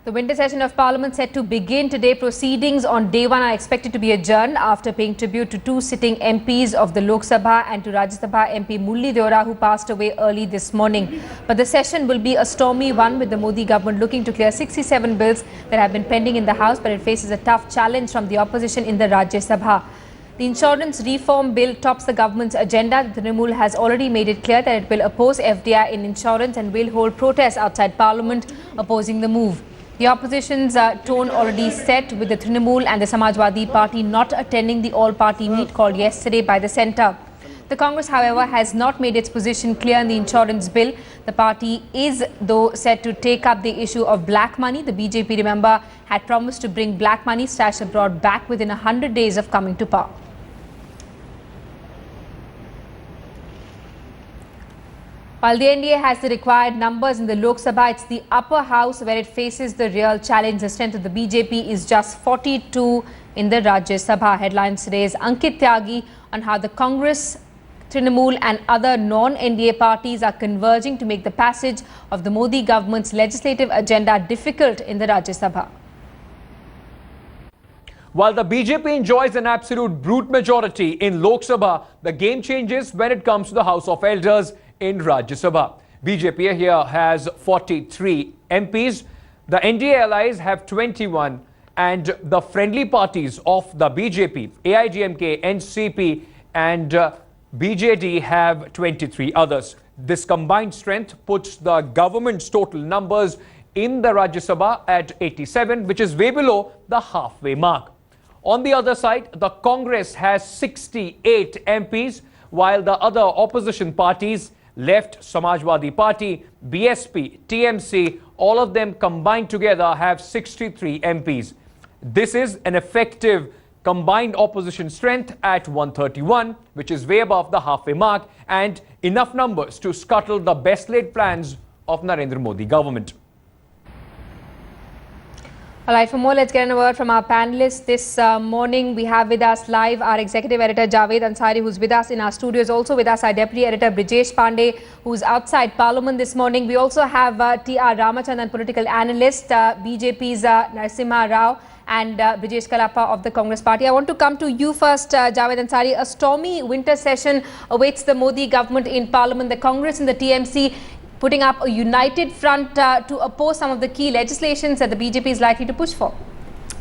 The winter session of Parliament set to begin today. Proceedings on day one are expected to be adjourned after paying tribute to two sitting MPs of the Lok Sabha and to Rajya Sabha MP Murli Deora, who passed away early this morning. But the session will be a stormy one, with the Modi government looking to clear 67 bills that have been pending in the House, but it faces a tough challenge from the opposition in the Rajya Sabha. The insurance reform bill tops the government's agenda. The Trinamool has already made it clear that it will oppose FDI in insurance and will hold protests outside Parliament opposing the move. The opposition's tone already set, with the Trinamool and the Samajwadi Party not attending the all-party meet called yesterday by the centre. The Congress, however, has not made its position clear in the insurance bill. The party is, though, set to take up the issue of black money. The BJP, remember, had promised to bring black money stashed abroad back within 100 days of coming to power. While the NDA has the required numbers in the Lok Sabha, it's the upper house where it faces the real challenge. The strength of the BJP is just 42 in the Rajya Sabha. Headlines today is Ankit Tyagi on how the Congress, Trinamool and other non-NDA parties are converging to make the passage of the Modi government's legislative agenda difficult in the Rajya Sabha. While the BJP enjoys an absolute brute majority in Lok Sabha, the game changes when it comes to the House of Elders in Rajya Sabha. BJP here has 43 MPs, the NDA allies have 21, and the friendly parties of the BJP, AIDMK, NCP and BJD have 23 others. This combined strength puts the government's total numbers in the Rajya Sabha at 87, which is way below the halfway mark. On the other side, the Congress has 68 MPs, while the other opposition parties, Left, Samajwadi Party, BSP, TMC, all of them combined together have 63 MPs. This is an effective combined opposition strength at 131, which is way above the halfway mark and enough numbers to scuttle the best laid plans of Narendra Modi government. All right, for more, let's get a word from our panelists. This morning, we have with us live our executive editor, Javed Ansari, who's with us in our studios. Also with us, our deputy editor, Brijesh Pandey, who's outside Parliament this morning. We also have T.R. Ramachandran, political analyst, BJP's Narasimha Rao, and Brijesh Kalappa of the Congress Party. I want to come to you first, Javed Ansari. A stormy winter session awaits the Modi government in Parliament. The Congress and the TMC putting up a united front to oppose some of the key legislations that the BJP is likely to push for.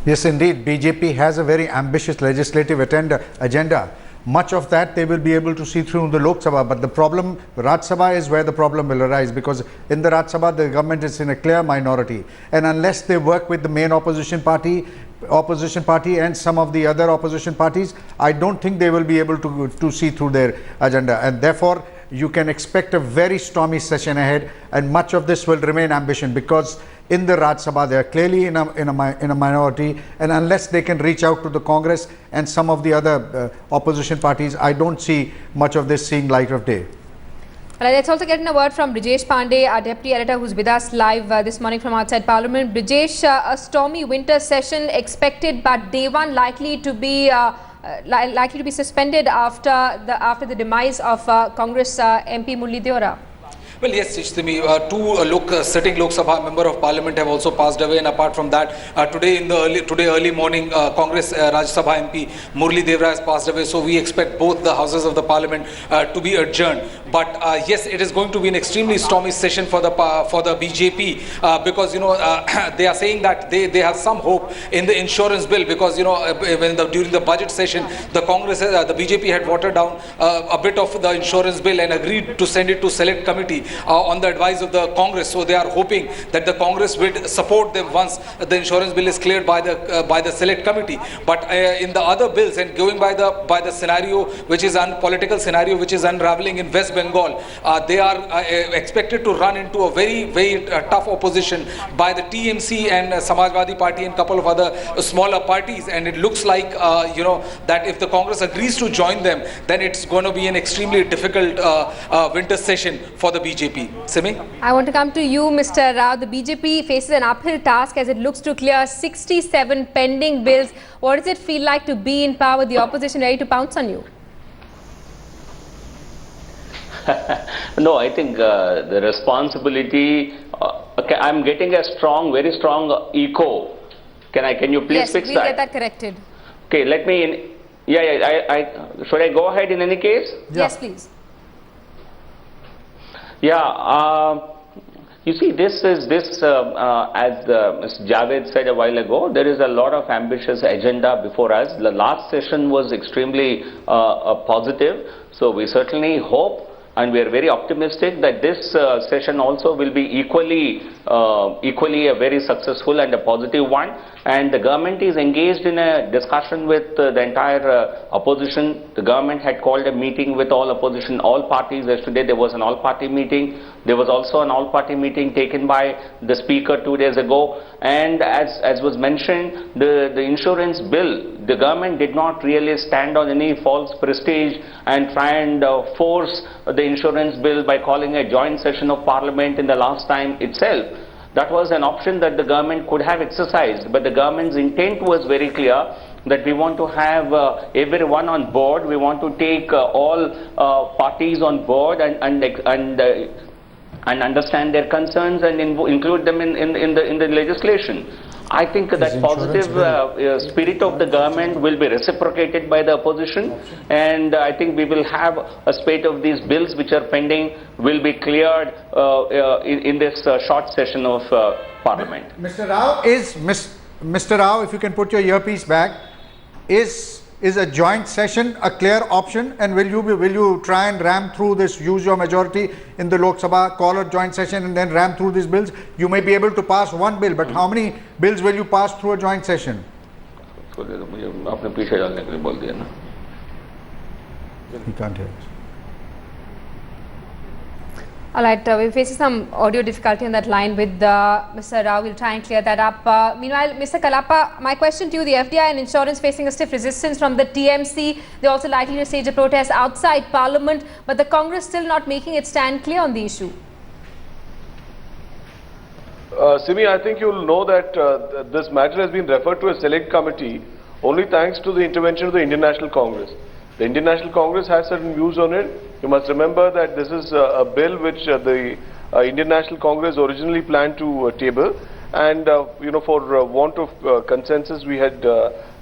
Yes, indeed. BJP has a very ambitious legislative agenda. Much of that they will be able to see through in the Lok Sabha. But the problem, Rajya Sabha, is where the problem will arise, because in the Rajya Sabha, the government is in a clear minority. And unless they work with the main opposition party and some of the other opposition parties, I don't think they will be able to see through their agenda. And therefore, you can expect a very stormy session ahead, and much of this will remain ambition, because in the Rajya Sabha they are clearly in a minority, and unless they can reach out to the Congress and some of the other opposition parties, I don't see much of this seeing light of day. Well, let's also get in a word from Brijesh Pandey, our deputy editor, who's with us live this morning from outside Parliament. Brijesh, a stormy winter session expected, but day one likely to be suspended after the demise of Congress MP Murli Deora. Well, yes, Shishtimi, two sitting Lok Sabha member of Parliament have also passed away, and apart from that, today early morning, Congress Rajya Sabha MP Murli Deora has passed away. So we expect both the houses of the Parliament to be adjourned. But yes, it is going to be an extremely stormy session for the BJP because they are saying that they have some hope in the insurance bill, because during the budget session, the BJP had watered down a bit of the insurance bill and agreed to send it to select committee on the advice of the Congress. So they are hoping that the Congress will support them once the insurance bill is cleared by the select committee. But in the other bills, and going by the scenario, which is political scenario which is unraveling in West Bengal, they are expected to run into a very tough opposition by the TMC and Samajwadi Party and couple of other smaller parties. And it looks like that if the Congress agrees to join them, then it's going to be an extremely difficult winter session for the BJP. Simi? I want to come to you, Mr. Rao. The BJP faces an uphill task as it looks to clear 67 pending bills. What does it feel like to be in power with the opposition ready to pounce on you? No, I think the responsibility Okay, I'm getting a strong, very strong echo. Can you please fix we'll that? get that corrected. Okay, let me. Should I go ahead in any case? Yeah. Yes, please. Yeah. You see, as Mr. Javed said a while ago, there is a lot of ambitious agenda before us. The last session was extremely positive, so we certainly hope and we are very optimistic that this session also will be equally a very successful and a positive one. And the government is engaged in a discussion with the entire opposition. The government had called a meeting with all opposition, all parties. Yesterday there was an all-party meeting. There was also an all-party meeting taken by the speaker 2 days ago. And as was mentioned, the insurance bill, the government did not really stand on any false prestige and try and force the insurance bill by calling a joint session of parliament in the last time itself. That was an option that the government could have exercised, but the government's intent was very clear that we want to have everyone on board. We want to take all parties on board and understand their concerns and include them in the legislation. I think that positive spirit of the government will be reciprocated by the opposition, and I think we will have a spate of these bills which are pending will be cleared in this short session of Parliament. Mr. Rao, Mr. Rao, if you can put your earpiece back, is a joint session a clear option, and will you try and ram through this, use your majority in the Lok Sabha, call a joint session and then ram through these bills? You may be able to pass one bill, but how many bills will you pass through a joint session? He can't hear us. All right, we're facing some audio difficulty on that line with Mr. Rao. We'll try and clear that up. Meanwhile, Mr. Kalapa, my question to you, the FDI and insurance facing a stiff resistance from the TMC. They're also likely to stage a protest outside Parliament, but the Congress still not making its stand clear on the issue. Simi, I think you'll know that this matter has been referred to a select committee only thanks to the intervention of the Indian National Congress. The Indian National Congress has certain views on it. You must remember that this is a bill which the Indian National Congress originally planned to table, and for want of consensus we had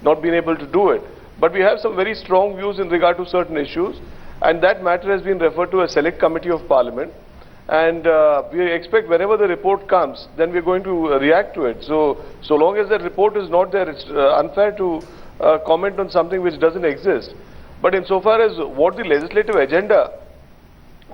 not been able to do it. But we have some very strong views in regard to certain issues, and that matter has been referred to a select committee of Parliament. And we expect whenever the report comes, then we're going to react to it. So long as that report is not there, it's unfair to comment on something which doesn't exist. But insofar as what the legislative agenda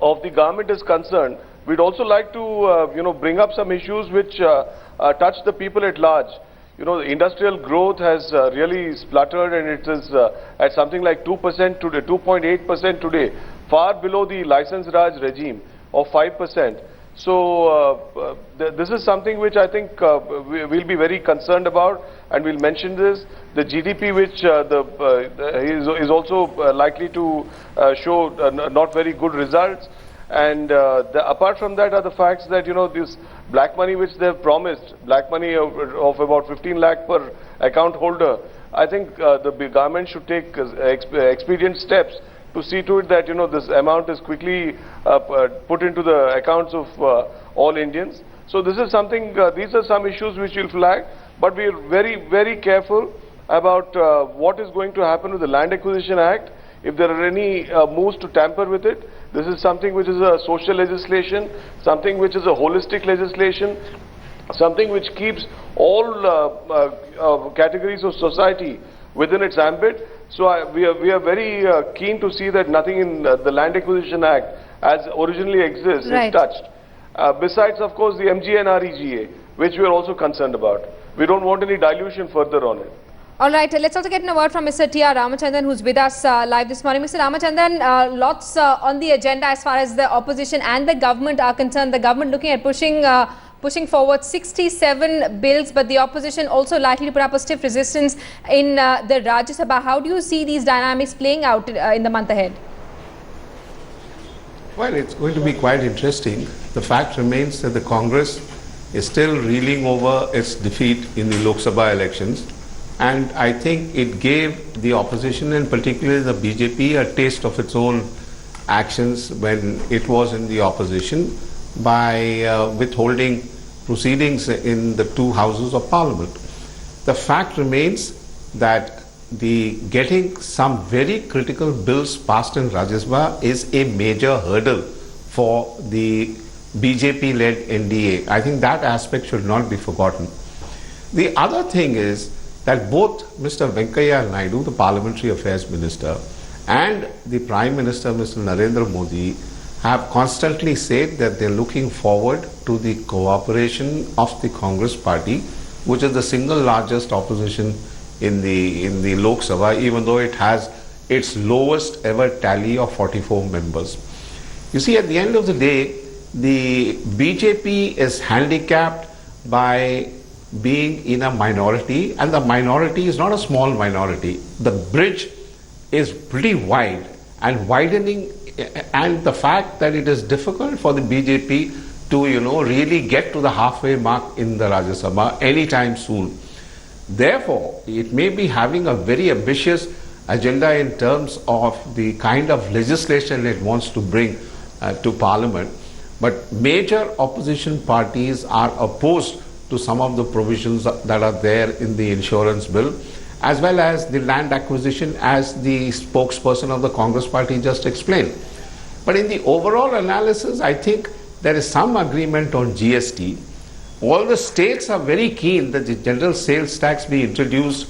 of the government is concerned, we'd also like to bring up some issues which touch the people at large. The industrial growth has really spluttered, and it is at something like 2% today, 2.8% today, far below the license Raj regime of 5%. So this is something which I think we'll be very concerned about, and we'll mention this. The GDP which is also likely to show not very good results, and apart from that are the facts that this black money which they have promised, black money of about 15 lakh per account holder. I think the government should take expedient steps to see to it that this amount is quickly put into the accounts of all Indians. So this is something, these are some issues which will flag, but we are very, very careful about what is going to happen with the Land Acquisition Act. If there are any moves to tamper with it, this is something which is a social legislation, something which is a holistic legislation, something which keeps all categories of society within its ambit. So we are very keen to see that nothing in the Land Acquisition Act as originally exists is touched. Besides, of course, the MGA and REGA, which we are also concerned about. We don't want any dilution further on it. All right, let's also get a word from Mr. T.R. Ramachandran, who's with us live this morning. Mr. Ramachandran, lots on the agenda as far as the opposition and the government are concerned. The government looking at pushing forward 67 bills, but the opposition also likely to put up a stiff resistance in the Rajya Sabha. How do you see these dynamics playing out in the month ahead? Well, it's going to be quite interesting. The fact remains that the Congress is still reeling over its defeat in the Lok Sabha elections, and I think it gave the opposition, and particularly the BJP, a taste of its own actions when it was in the opposition by withholding proceedings in the two houses of parliament. The fact remains that the getting some very critical bills passed in Rajya Sabha is a major hurdle for the BJP-led NDA. I think that aspect should not be forgotten. The other thing is that both Mr. Venkaiah Naidu, the Parliamentary Affairs Minister, and the Prime Minister, Mr. Narendra Modi, have constantly said that they're looking forward to the cooperation of the Congress Party, which is the single largest opposition in the Lok Sabha, even though it has its lowest ever tally of 44 members. You see, at the end of the day, the BJP is handicapped by being in a minority, and the minority is not a small minority. The bridge is pretty wide and widening, and the fact that it is difficult for the BJP to, really get to the halfway mark in the Rajya Sabha anytime soon. Therefore, it may be having a very ambitious agenda in terms of the kind of legislation it wants to bring to Parliament, but major opposition parties are opposed to some of the provisions that are there in the insurance bill, as well as the land acquisition, as the spokesperson of the Congress Party just explained. But in the overall analysis, I think there is some agreement on GST. All the states are very keen that the general sales tax be introduced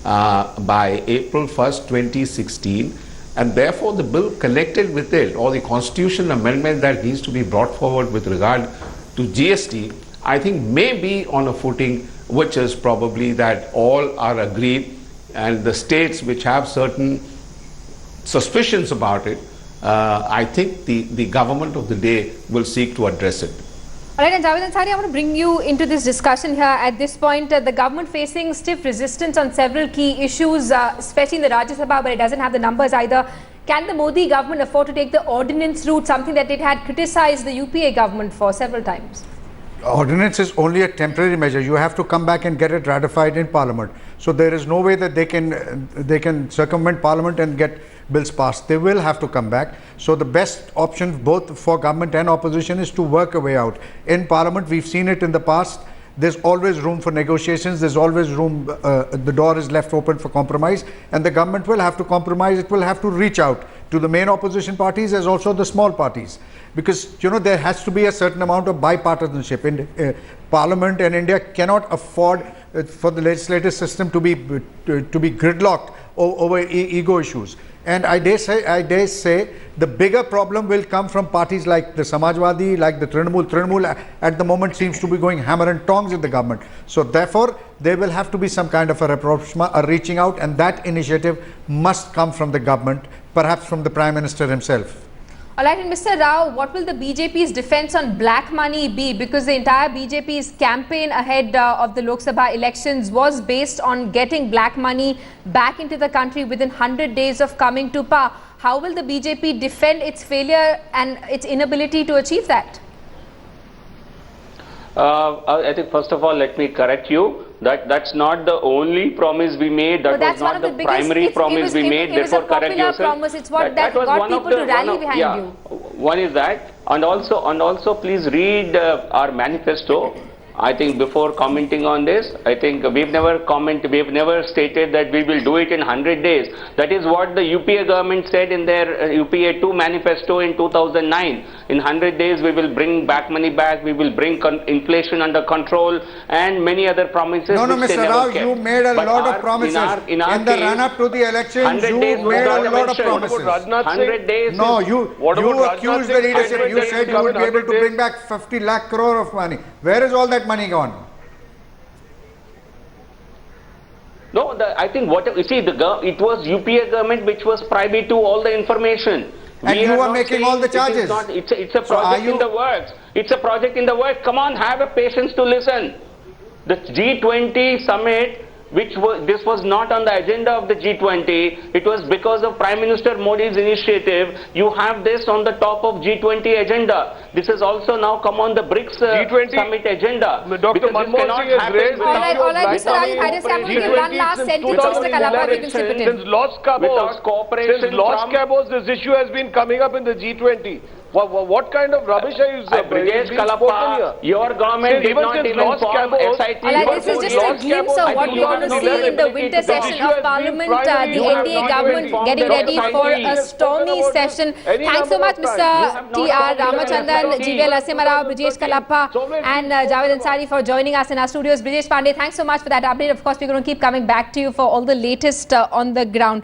by April 1st, 2016, and therefore the bill connected with it, or the constitutional amendment that needs to be brought forward with regard to GST, I think may be on a footing which is probably that all are agreed, and the states which have certain suspicions about it, I think the government of the day will seek to address it. All right, and Javed Ansari, I want to bring you into this discussion here. At this point, the government facing stiff resistance on several key issues, especially in the Rajya Sabha, but it doesn't have the numbers either. Can the Modi government afford to take the ordinance route, something that it had criticized the UPA government for several times? Ordinance is only a temporary measure. You have to come back and get it ratified in Parliament. So there is no way that they can circumvent Parliament and get bills passed. They will have to come back. So the best option both for government and opposition is to work a way out. In Parliament, we've seen it in the past. There's always room for negotiations. There's always room, the door is left open for compromise, and the government will have to compromise. It will have to reach out to the main opposition parties as also the small parties, because there has to be a certain amount of bipartisanship in Parliament, and India cannot afford for the legislative system to be gridlocked over ego issues. And I dare say the bigger problem will come from parties like the Samajwadi, like the Trinamool. Trinamool at the moment seems to be going hammer and tongs in the government. So therefore, there will have to be some kind of a rapprochement, a reaching out, and that initiative must come from the government, perhaps from the Prime Minister himself. All right, and Mr. Rao, what will the BJP's defense on black money be? Because the entire BJP's campaign ahead of the Lok Sabha elections was based on getting black money back into the country within 100 days of coming to power. How will the BJP defend its failure and its inability to achieve that? I think first of all, let me correct you. That's not the only promise we made. That was not the primary promise we made. Therefore, correct yourself. Promise. It's what that got people to rally behind you. One is that, and also, please read our manifesto. I think before commenting on this, I think we've never stated that we will do it in 100 days. That is what the UPA government said in their UPA 2 manifesto in 2009. In 100 days, we will bring back money back, we will bring inflation under control, and many other promises. No, Mr. Rao, you made a lot of promises. In the run-up to the elections, you made a lot of promises. 100 days. No, you accused the leadership. You said you would be able to bring back 50 lakh crore of money. Where is all that money gone? No, I think it was UPA government which was privy to all the information. And you are making all the charges. It's a project in the works. It's a project in the works. Come on, have a patience to listen. The G20 summit, this was not on the agenda of the G20. It was because of Prime Minister Modi's initiative. You have this on the top of G20 agenda. This has also now come on the BRICS summit agenda. Dr. Manmohan Singh has raised all right, Mr. Raj, I just have to give one last sentence, Mr. Kalapa, we can slip it in. Since Los Cabos, this issue has been coming up in the G20. What kind of rubbish are you Brijesh being spoken Kalappa, here? your government did not even form SIT. This is just a glimpse of what we're going to see in the winter session of Parliament. The NDA government getting ready for a stormy session. Thanks so much, Mr. T.R. Ramachandran, GVL Narasimha, Brijesh Kalappa and Javed Ansari for joining us in our studios. Brijesh Pandey, thanks so much for that update. Of course, we're going to keep coming back to you for all the latest on the ground.